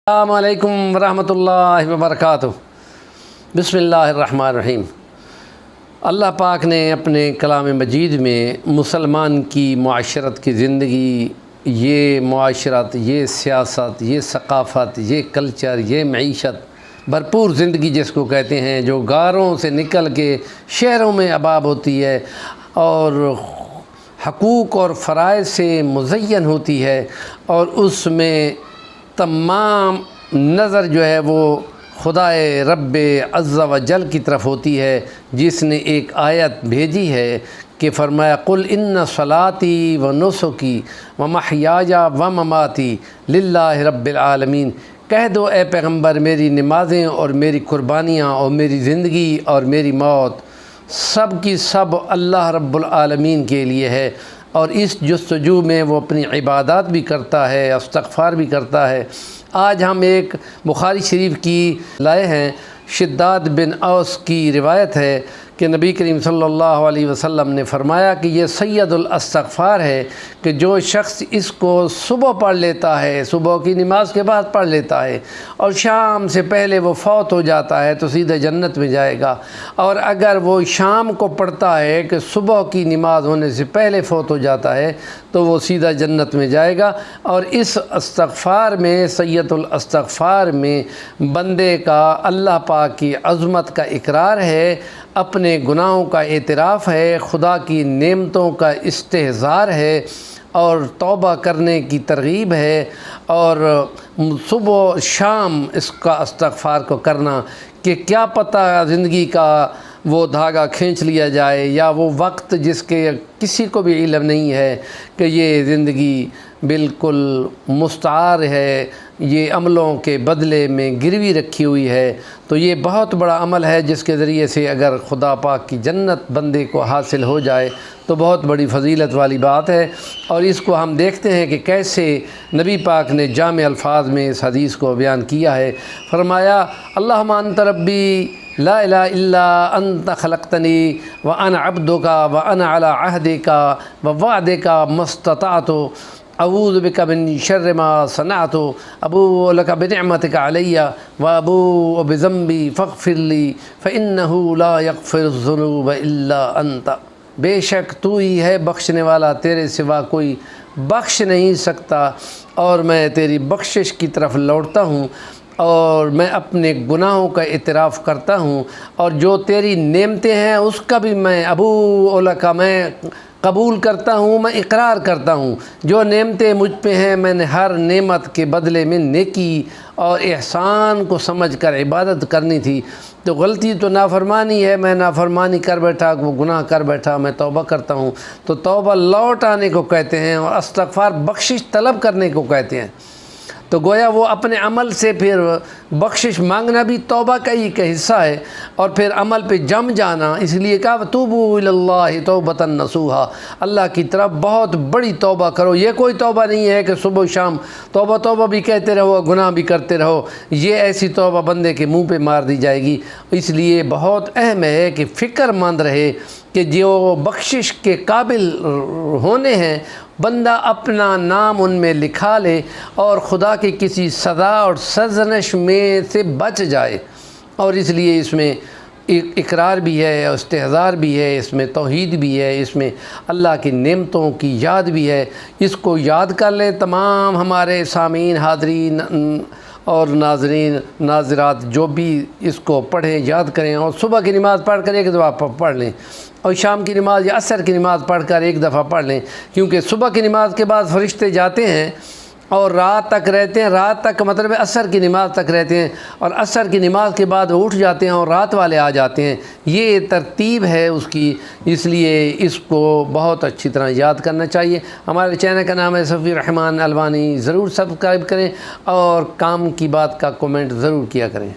السلام علیکم ورحمۃ اللہ وبرکاتہ۔ بسم اللہ الرحمن الرحیم۔ اللہ پاک نے اپنے کلام مجید میں مسلمان کی معاشرت کی زندگی، یہ معاشرت، یہ سیاست، یہ ثقافت، یہ کلچر، یہ معیشت، بھرپور زندگی جس کو کہتے ہیں، جو غاروں سے نکل کے شہروں میں آباد ہوتی ہے اور حقوق اور فرائض سے مزین ہوتی ہے، اور اس میں تمام نظر جو ہے وہ خدائے رب عز و جل کی طرف ہوتی ہے، جس نے ایک آیت بھیجی ہے کہ فرمایا قل ان صلاتی و نسکی و محیای و مماتی للہ رب العالمین۔ کہہ دو اے پیغمبر، میری نمازیں اور میری قربانیاں اور میری زندگی اور میری موت سب کی سب اللہ رب العالمین کے لیے ہے، اور اس جستجو میں وہ اپنی عبادات بھی کرتا ہے، استغفار بھی کرتا ہے۔ آج ہم ایک بخاری شریف کی لائے ہیں، شداد بن اوس کی روایت ہے کہ نبی کریم صلی اللہ علیہ وسلم نے فرمایا کہ یہ سید الاستغفار ہے کہ جو شخص اس کو صبح پڑھ لیتا ہے، صبح کی نماز کے بعد پڑھ لیتا ہے، اور شام سے پہلے وہ فوت ہو جاتا ہے تو سیدھے جنت میں جائے گا، اور اگر وہ شام کو پڑھتا ہے کہ صبح کی نماز ہونے سے پہلے فوت ہو جاتا ہے تو وہ سیدھا جنت میں جائے گا۔ اور اس استغفار میں، سید الاستغفار میں، بندے کا اللہ پاک کی عظمت کا اقرار ہے، اپنے گناہوں کا اعتراف ہے، خدا کی نعمتوں کا استحضار ہے، اور توبہ کرنے کی ترغیب ہے، اور صبح شام اس کا استغفار کو کرنا کہ کیا پتہ زندگی کا وہ دھاگا کھینچ لیا جائے، یا وہ وقت جس کے کسی کو بھی علم نہیں ہے کہ یہ زندگی بالکل مستعار ہے، یہ عملوں کے بدلے میں گروی رکھی ہوئی ہے۔ تو یہ بہت بڑا عمل ہے جس کے ذریعے سے اگر خدا پاک کی جنت بندے کو حاصل ہو جائے تو بہت بڑی فضیلت والی بات ہے۔ اور اس کو ہم دیکھتے ہیں کہ کیسے نبی پاک نے جامع الفاظ میں اس حدیث کو بیان کیا ہے۔ فرمایا اللہم انت ربی لا الہ الا انت خلقتنی وانا عبدک وانا علی عہدک ووعدک ما استطعت اعوذ بک من شر ما صنعت ابوء لک بنعمتک علی وابوء بذنبی فاغفر لی فانہ لا یغفر الذنوب الا انت۔ بے شک تو ہی ہے بخشنے والا، تیرے سوا کوئی بخش نہیں سکتا، اور میں تیری بخشش کی طرف لوٹتا ہوں، اور میں اپنے گناہوں کا اعتراف کرتا ہوں، اور جو تیری نعمتیں ہیں اس کا بھی میں ابوء لک، میں قبول کرتا ہوں، میں اقرار کرتا ہوں۔ جو نعمتیں مجھ پہ ہیں میں نے ہر نعمت کے بدلے میں نیکی اور احسان کو سمجھ کر عبادت کرنی تھی، تو غلطی تو نافرمانی ہے، میں نافرمانی کر بیٹھا، وہ گناہ کر بیٹھا، میں توبہ کرتا ہوں۔ تو توبہ لوٹ آنے کو کہتے ہیں، اور استغفار بخشش طلب کرنے کو کہتے ہیں۔ تو گویا وہ اپنے عمل سے پھر بخشش مانگنا بھی توبہ کا ہی کا حصہ ہے، اور پھر عمل پہ جم جانا، اس لیے کہا توبوا الی اللہ توبۃ نصوحا، اللہ کی طرف بہت بڑی توبہ کرو۔ یہ کوئی توبہ نہیں ہے کہ صبح و شام توبہ توبہ بھی کہتے رہو، گناہ بھی کرتے رہو، یہ ایسی توبہ بندے کے منہ پہ مار دی جائے گی۔ اس لیے بہت اہم ہے کہ فکر مند رہے کہ جو بخشش کے قابل ہونے ہیں بندہ اپنا نام ان میں لکھا لے، اور خدا کی کسی سزا اور سرزنش میں سے بچ جائے۔ اور اس لیے اس میں اقرار بھی ہے، استحضار بھی ہے، اس میں توحید بھی ہے، اس میں اللہ کی نعمتوں کی یاد بھی ہے۔ اس کو یاد کر لیں تمام ہمارے سامعین، حاضرین اور ناظرین ناظرات، جو بھی اس کو پڑھیں، یاد کریں، اور صبح کی نماز پڑھ کر ایک دفعہ پڑھ لیں، اور شام کی نماز یا عصر کی نماز پڑھ کر ایک دفعہ پڑھ لیں، کیونکہ صبح کی نماز کے بعد فرشتے جاتے ہیں اور رات تک رہتے ہیں، رات تک مطلب عصر کی نماز تک رہتے ہیں، اور عصر کی نماز کے بعد اٹھ جاتے ہیں اور رات والے آ جاتے ہیں۔ یہ ترتیب ہے اس کی، اس لیے اس کو بہت اچھی طرح یاد کرنا چاہیے۔ ہمارے چینل کا نام ہے صفی الرحمن الوانی، ضرور سبسکرائب کریں، اور کام کی بات کا کومنٹ ضرور کیا کریں۔